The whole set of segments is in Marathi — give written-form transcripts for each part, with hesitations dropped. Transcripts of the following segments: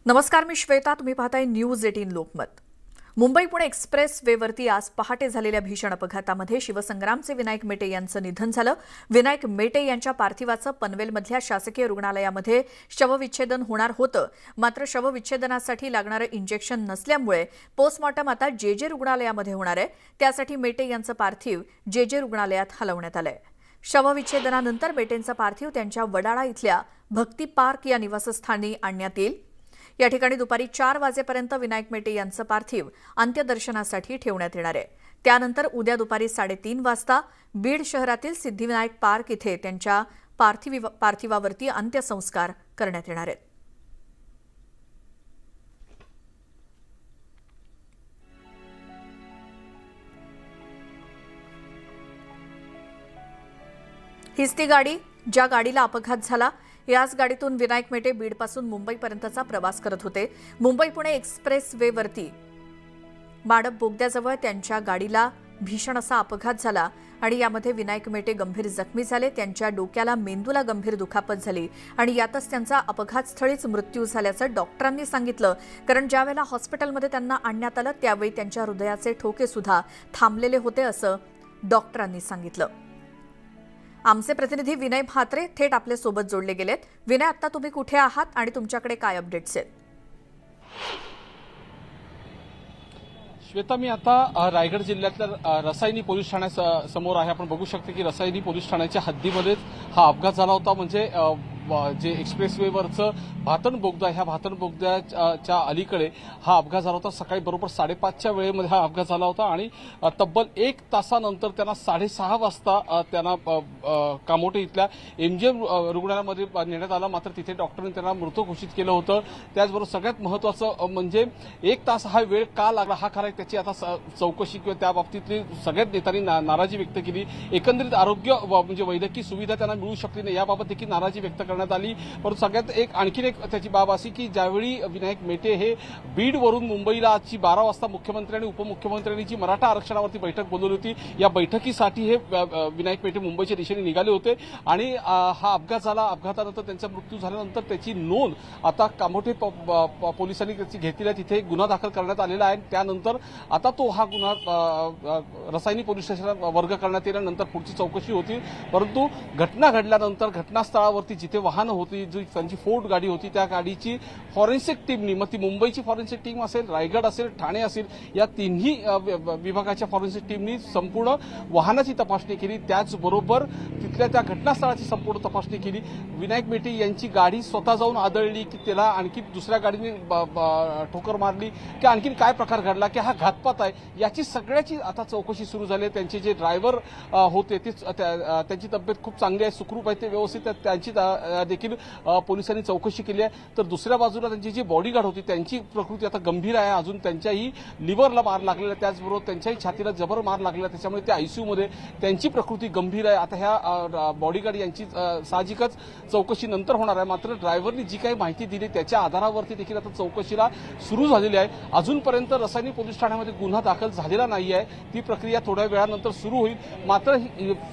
नमस्कार, मी श्वेता. तुम्ही पाहताय न्यूज 18 लोकमत. मुंबई पुणे एक्सप्रेस वेवरती आज पहाटे झालेल्या भीषण अपघातामध्ये शिवसंग्रामचे विनायक मेटे यांचं निधन झालं. विनायक मेटे यांच्या पार्थिवाचं पनवेलमधल्या शासकीय रुग्णालयामध्ये शवविच्छेदन होणार होतं, मात्र शवविच्छेदनासाठी लागणारं इंजेक्शन नसल्यामुळे पोस्टमॉर्टम आता जेजे रुग्णालयामध्ये होणार आहे. त्यासाठी मेटे यांचं पार्थिव जेजे रुग्णालयात हलवण्यात आलंय. शवविच्छेदनानंतर मेटेंचं पार्थिव त्यांच्या वडाळा इथल्या भक्ती पार्क या निवासस्थानी आणण्यात येईल. या ठिकाणी दुपारी 4 वाजेपर्यंत विनायक मेटे यांचं पार्थिव अंत्यदर्शनासाठी ठेवण्यात येणार आहे. त्यानंतर उद्या दुपारी 3:30 वाजता बीड शहरातील सिद्धिविनायक पार्क इथे त्यांच्या पार्थिवावरती अंत्यसंस्कार करण्यात येणार आहेत. हीच ती गाडी ज्या गाडीला अपघात झाला. याच गाडीतून विनायक मेटे बीडपासून मुंबईपर्यंतचा प्रवास करत होते. मुंबई पुणे एक्सप्रेस वेवरती माडप बोगद्याजवळ त्यांच्या गाडीला भीषण असा अपघात झाला आणि यामध्ये विनायक मेटे गंभीर जखमी झाले. त्यांच्या डोक्याला मेंदूला गंभीर दुखापत झाली आणि यातच त्यांचा अपघातस्थळीच मृत्यू झाल्याचं डॉक्टरांनी सांगितलं. कारण ज्यावेळेला हॉस्पिटलमध्ये त्यांना आणण्यात आलं त्यावेळी त्यांच्या हृदयाचे ठोके सुद्धा थांबलेले होते असं डॉक्टरांनी सांगितलं. आमचे प्रतिनिधी विनय म्हात्रे थेट आपल्या सोबत जोडले गेलेत. विनय, आता तुम्ही कुठे आहात आणि तुमच्याकडे काय अपडेट्स आहेत? श्वेता, मी आता रायगड जिल्ह्यातल्या रसायनी पोलीस ठाण्यासमोर आहे. आपण बघू शकतो की रसायनी पोलीस ठाण्याच्या हद्दीमध्येच हा अपघात झाला होता. म्हणजे जे एक्सप्रेसवेवरचं भातन बोगदा, ह्या भातन बोगद्याच्या अलीकडे हा अपघात झाला होता. सकाळी बरोबर 5:30च्या वेळेमध्ये हा अपघात झाला होता आणि तब्बल 1 तासानंतर त्यांना 6:30 वाजता त्यांना कामोटे इथल्या एमजीएम रुग्णालयामध्ये नेण्यात आलं. मात्र तिथे डॉक्टरांनी त्यांना मृत घोषित केलं होतं. त्याचबरोबर सगळ्यात महत्त्वाचं म्हणजे 1 तास हा वेळ का लागला, हा खरा त्याची आता चौकशी किंवा त्या बाबतीतली सगळ्याच नेत्यांनी नाराजी व्यक्त केली. एकंदरीत आरोग्य म्हणजे वैद्यकीय सुविधा त्यांना मिळू शकली नाही याबाबत देखील नाराजी व्यक्त करण्यात आली. परंतु सगळ्यात आणखीन एक त्याची बाब अशी की ज्यावेळी विनायक मेटे हे बीडवरून मुंबईला आजची 12 वाजता मुख्यमंत्री आणि उपमुख्यमंत्र्यांनी जी मराठा आरक्षणावरती बैठक बोलवली होती, या बैठकीसाठी हे विनायक मेटे मुंबईच्या दिशेने निघाले होते आणि हा अपघात झाला. अपघातानंतर त्यांचा मृत्यू झाल्यानंतर त्याची नोंद आता कामोठे पोलिसांनी त्याची घेतलेली आहे. तिथे गुन्हा दाखल करण्यात आलेला आहे. त्यानंतर आता तो हा गुन्हा रसायनी पोलीस स्टेशनात वर्ग करण्यात येईल. नंतर पुढची चौकशी होती. परंतु घटना घडल्यानंतर घटनास्थळावरती जिथे वाहन होती, जी त्यांची फोर्ड गाडी होती, त्या गाडीची फॉरेन्सिक टीमनी, मग ती मुंबईची फॉरेन्सिक टीम असेल, रायगड असेल, ठाणे असेल, या तिन्ही विभागाच्या फॉरेन्सिक टीमनी संपूर्ण वाहनाची तपासणी केली. त्याचबरोबर तिथल्या त्या घटनास्थळाची संपूर्ण तपासणी केली. विनायक मेटे यांची गाडी स्वतः जाऊन आदळली की त्याला आणखी दुसऱ्या गाडीने ठोकर मारली की आणखीन काय प्रकार घडला की हा घातपात आहे, याची सगळ्याची आता चौकशी सुरू झाली. त्यांचे जे ड्रायव्हर होते ते त्यांची तब्येत खूप चांगली आहे, सुखरूप आहे, ते व्यवस्थित आहे, त्यांची देखील पोलिसांनी चौकशी केली आहे. तर दुसऱ्या बाजूला त्यांची जी बॉडीगार्ड होती त्यांची प्रकृती आता गंभीर आहे. अजून त्यांच्याही लिव्हरला मार लागलेला आहे, त्याचबरोबर त्यांच्याही छातीला जबर मार लागलेला आहे. त्याच्यामुळे ते आयसीयूमध्ये त्यांची प्रकृती गंभीर आहे. आता ह्या बॉडीगार्ड यांची साहजिकच चौकशी नंतर होणार आहे. मात्र ड्रायव्हरनी जी काही माहिती दिली त्याच्या आधारावरती देखील आता चौकशीला सुरू झालेली आहे. अजूनपर्यंत रसायनी पोलीस ठाण्यामध्ये गुन्हा दाखल झालेला नाही आहे. ती प्रक्रिया थोड्या वेळानंतर सुरू होईल. मात्र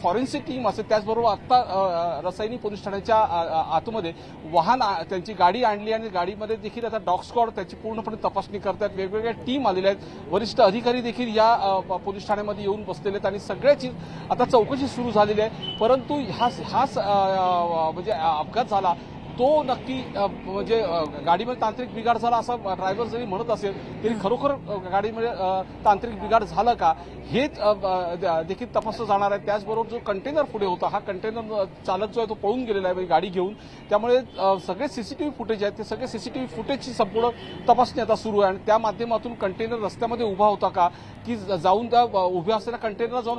फॉरेन्सिक टीम असेल, त्याचबरोबर आता रसायनी पोलीस ठाण्याच्या आतमध्ये वाहन त्यांची गाडी आणली आणि गाडीमध्ये देखील आता डॉग स्क्वॉड त्याची पूर्णपणे तपासणी करतात. वेगवेगळ्या टीम आलेल्या आहेत. वरिष्ठ अधिकारी देखील या पोलीस ठाण्यामध्ये येऊन बसलेले आहेत आणि सगळ्याची आता चौकशी सुरू झालेली आहे. परंतु हा म्हणजे अपघात झाला तो नक्की म्हणजे गाडीमध्ये तांत्रिक बिघाड झाला असं ड्रायव्हर जरी म्हणत असेल तरी खरोखर गाडीमध्ये तांत्रिक बिघाड झालं का हेच देखील तपासलं जाणार आहे. त्याचबरोबर जो कंटेनर पुढे होता, हा कंटेनर चालक जो आहे तो पळून गेलेला आहे गाडी घेऊन. त्यामुळे सगळे सीसीटीव्ही फुटेज आहेत, ते सगळे सीसीटीव्ही फुटेजची संपूर्ण तपासणी आता सुरू आहे आणि त्या माध्यमातून कंटेनर रस्त्यामध्ये उभा होता का की जाऊन त्या उभ्या असलेल्या कंटेनरला जाऊन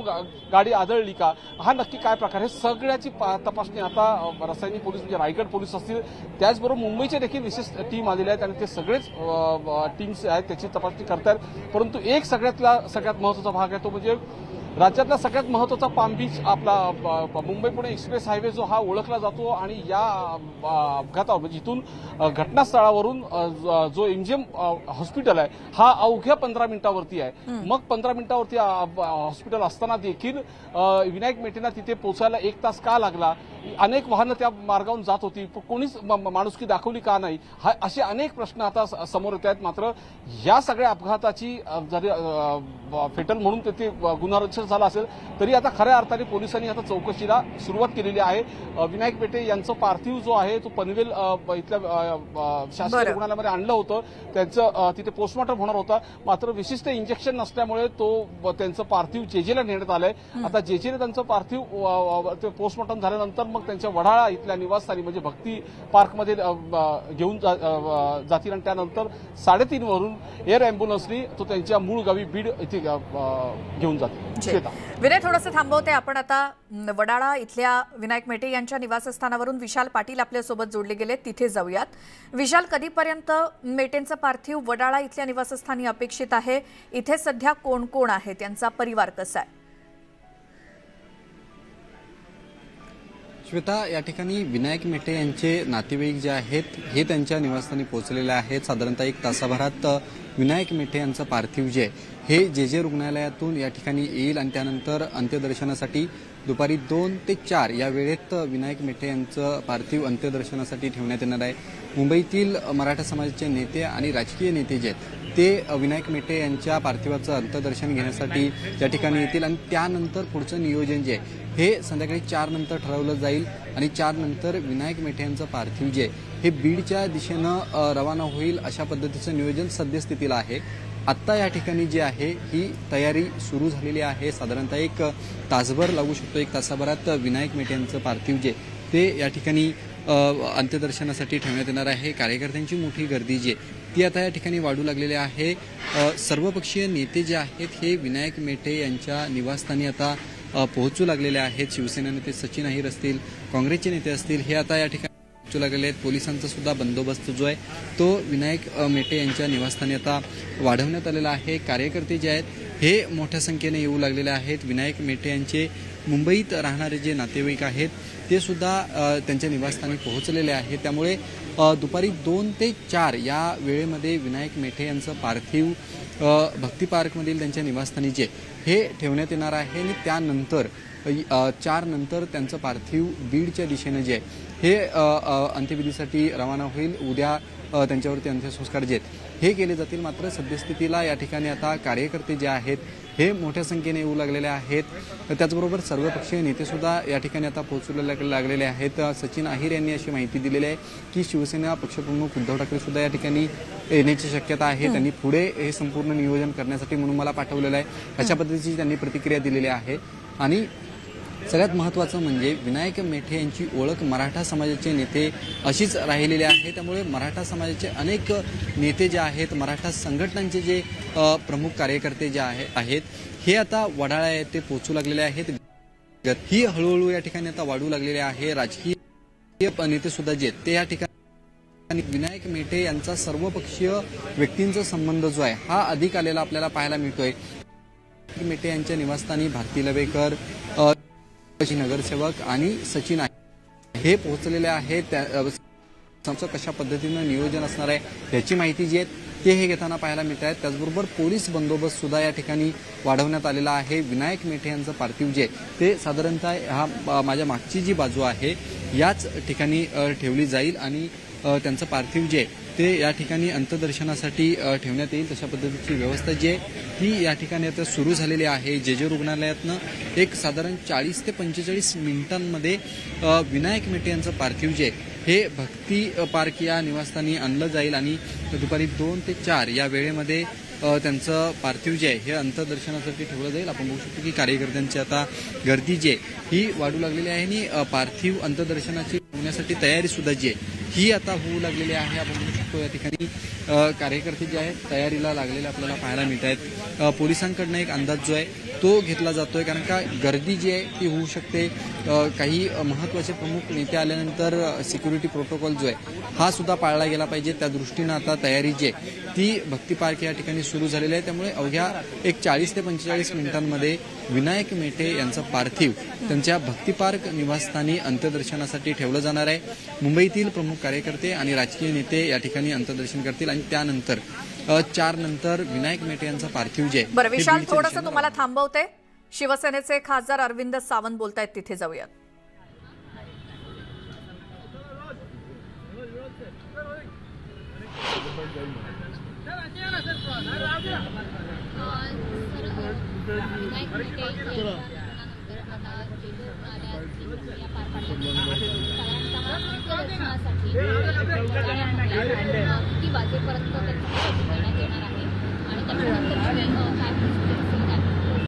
गाडी आदळली का, हा नक्की काय प्रकार, हे सगळ्याची तपासणी आता रसायनी पोलीस म्हणजे रायगड पोलीस असतील, त्याचबरोबर मुंबईचे देखील विशेष टीम आलेले आहेत आणि ते सगळेच टीम्स आहेत त्याची तपासणी करतात. परंतु एक सगळ्यात महत्त्वाचा भाग आहे तो म्हणजे राज्यातला सगळ्यात महत्त्वाचा पाम बीच आपला मुंबई पुणे एक्सप्रेस हायवे जो हा ओळखला जातो आणि या अपघातावर म्हणजे इथून घटनास्थळावरून जो एमजीएम हॉस्पिटल आहे हा अवघ्या 15 मिनिटावरती आहे. मग 15 मिनिटावरती हॉस्पिटल असताना देखील विनायक मेटेंना तिथे पोहोचायला 1 तास का लागला अनेक वाहनं त्या मार्गावरून जात होती, कोणीच माणुसकी दाखवली का नाही, असे अनेक प्रश्न आता समोर येत आहेत. मात्र या सगळ्या अपघाताची जरी फेटल म्हणून तिथे गुन्हा रजिस्टर झाला असेल तरी आता खऱ्या अर्थाने पोलिसांनी आता चौकशीला सुरुवात केलेली आहे. विनायक मेटे यांचं पार्थिव जो आहे तो पनवेल इथल्या शासकीय रुग्णालयामध्ये आणलं होतं. त्यांचं तिथे पोस्टमॉर्टम होणार होता, मात्र विशिष्ट इंजेक्शन नसल्यामुळे त्यांचं पार्थिव जेजेला नेण्यात आलंय. आता जेजेने त्यांचं पार्थिव पोस्टमॉर्टम झाल्यानंतर मग त्यांच्या वडाळा इथल्या निवासस्थानी म्हणजे भक्ती पार्कमध्ये घेऊन जातील आणि त्यानंतर 3:30 वरून एअर अँब्युलन्सनी तो त्यांच्या मूळ गावी बीड इथे घेऊन जातील. विनय, थोडंसं थांबवते. आपण आता वडाळा इथल्या विनायक मेटे यांच्या निवासस्थानावरून विशाल पाटील आपल्यासोबत जोडले गेले, तिथे जाऊयात. विशाल, कधीपर्यंत मेटेंचं पार्थिव वडाळा इथल्या निवासस्थानी अपेक्षित आहे? इथे सध्या कोण कोण आहे, त्यांचा परिवार कसा आहे? श्वेता, या ठिकाणी विनायक मेटे यांचे नातेवाईक जे आहेत हे त्यांच्या निवासस्थानी पोहोचलेले आहेत. साधारणतः 1 तासाभरात विनायक मेटे यांचं पार्थिव जे हे जे रुग्णालयातून या ठिकाणी येईल आणि त्यानंतर अंत्यदर्शनासाठी दुपारी 2 ते 4 या वेळेत विनायक मेटे यांचं पार्थिव अंत्यदर्शनासाठी ठेवण्यात येणार आहे. मुंबईतील मराठा समाजाचे नेते आणि राजकीय नेते जे आहेत ते विनायक मेटे यांच्या पार्थिवाचं अंत्यदर्शन घेण्यासाठी त्या ठिकाणी येतील आणि त्यानंतर पुढचं नियोजन जे आहे हे संध्याकाळी 4 नंतर ठरवलं जाईल आणि 4 नंतर विनायक मेटे यांचं पार्थिव जे हे बीडच्या दिशेनं रवाना होईल. अशा पद्धतीचं नियोजन सद्यस्थितीला आहे. आत्ता या ठिकाणी जे आहे ही तयारी सुरू झालेली आहे. साधारणतः 1 तासभर लागू शकतो. 1 तासाभरात विनायक मेटे यांचं पार्थिव जे ते या ठिकाणी अंत्यदर्शनासाठी ठेवण्यात येणार आहे. कार्यकर्त्यांची मोठी गर्दी जी ती आता या ठिकाणी वाढू लागलेली आहे. सर्वपक्षीय नेते जे आहेत हे विनायक मेटे यांच्या निवासस्थानी आता पोहोचू लागलेले आहेत. शिवसेना नेते सचिन अहिर असतील, काँग्रेसचे नेते असतील, हे आता या ठिकाणी पोहोचू लागलेले आहेत. पोलिसांचा सुद्धा बंदोबस्त जो आहे तो विनायक मेटे यांच्या निवासस्थानी आता वाढवण्यात आलेला आहे. कार्यकर्ते जे आहेत हे मोठ्या संख्येने येऊ लागलेले आहेत. विनायक मेटे यांचे मुंबईत राहणारे जे नातेवाईक आहेत ते सुद्धा त्यांच्या निवासस्थानी पोहोचलेले आहेत. त्यामुळे दुपारी 2 ते 4 या वेळेमध्ये विनायक मेटे यांचं पार्थिव भक्ती पार्कमधील त्यांच्या निवासस्थानी जे हे ठेवण्यात येणार आहे आणि त्यानंतर 4 नंतर त्यांचं पार्थिव बीडच्या दिशेने जे हे अंत्यविधीसाठी रवाना होईल. उद्या त्यांच्यावरती अंत्यसंस्कार जे हे केले जातील. मात्र सद्यस्थितीला या ठिकाणी आता कार्यकर्ते जे आहेत हे मोठ्या संख्येने येऊ लागलेले आहेत. त्याचबरोबर सर्वपक्षीय नेते सुद्धा या ठिकाणी आता पोहोचू लागलेले आहेत. सचिन अहिर यांनी अशी माहिती दिलेली आहे की शिवसेना पक्षप्रमुख उद्धव ठाकरे सुद्धा या ठिकाणी येण्याची शक्यता आहे. त्यांनी पुढे हे संपूर्ण नियोजन करण्यासाठी म्हणून मला पाठवलेलं आहे, अशा पद्धतीची त्यांनी प्रतिक्रिया दिलेली आहे. आणि सगळ्यात महत्त्वाचं म्हणजे विनायक मेटे यांची ओळख मराठा समाजाचे नेते अशीच राहिलेली आहे. त्यामुळे मराठा समाजाचे अनेक नेते जे आहेत, मराठा संघटनांचे जे प्रमुख कार्यकर्ते जे आहेत हे आता वडाळा येथे पोहोचू लागलेले आहेत. ही हळूहळू या ठिकाणी आता वाढू लागलेले आहे. राजकीय नेते सुद्धा जे ते या ठिकाणी विनायक मेटे यांचा सर्वपक्षीय व्यक्तींचा संबंध जो आहे हा अधिक आलेला आपल्याला पाहायला मिळतोय. मेटे यांच्या निवासस्थानी भारती लवेकर, नगरसेवक आणि सचिन हे पोहोचलेले आहेत. कशा पद्धतीनं नियोजन असणार आहे याची माहिती जी आहे ते हे घेताना पाहायला मिळत आहेत. त्याचबरोबर पोलीस बंदोबस्त सुद्धा या ठिकाणी वाढवण्यात आलेला आहे. विनायक मेटे यांचं पार्थिव जे ते साधारणतः हा माझ्या मागची जी बाजू आहे याच ठिकाणी ठेवली जाईल आणि त्यांचं पार्थिव जे ते या ठिकाणी अंत्यदर्शनासाठी ठेवण्यात येईल. तशा पद्धतीची व्यवस्था जी आहे ती या ठिकाणी आता सुरू झालेली आहे. जे रुग्णालयातनं एक साधारण 40 ते 45 मिनिटांमध्ये विनायक मेटे यांचं पार्थिव जे हे भक्ती पार्क या निवासस्थानी आणलं जाईल आणि दुपारी 2 ते 4 या वेळेमध्ये त्यांचं पार्थिव जे आहे हे अंत्यदर्शनासाठी ठेवलं जाईल. आपण बघू शकतो की कार्यकर्त्यांची आता गर्दी जी आहे ही वाढू लागलेली आहे आणि पार्थिव अंत्यदर्शनाची होण्यासाठी तयारी सुद्धा जी आहे ही आता होऊ लागलेली आहे. आपण बघू शकतो या ठिकाणी कार्यकर्ते जे आहेत तयारीला लागलेले आपल्याला पाहायला मिळत आहेत. पोलिसांकडनं एक अंदाज जो आहे तो घेतला जातोय, कारण का गर्दी जी आहे ती होऊ शकते. काही महत्त्वाचे प्रमुख नेते आल्यानंतर सिक्युरिटी प्रोटोकॉल जो आहे हा सुद्धा पाळला गेला पाहिजे. त्या दृष्टीनं आता तयारी जी आहे ती भक्ती पार्क या ठिकाणी सुरू झालेली आहे. त्यामुळे अवघ्या एक 40 ते 45 मिनिटांमध्ये विनायक मेटे यांचं पार्थिव त्यांच्या भक्ती पार्क निवासस्थानी अंत्यदर्शनासाठी ठेवलं जाणार आहे. मुंबईतील प्रमुख कार्यकर्ते आणि राजकीय नेते या ठिकाणी अंत्यदर्शन करतील आणि त्यानंतर 4 नंतर विनायक मेटे यांचं पार्थिव जे बरं विशाल, थोडंसं तुम्हाला थांबवते. शिवसेनेचे खासदार अरविंद सावंत बोलतायत, तिथे जाऊयात. विनायक मेटे यांच्या निधनानंतर आता जेजूर रुग्णालयात या पार पाडण्यात साधारणतः दर्शनासाठी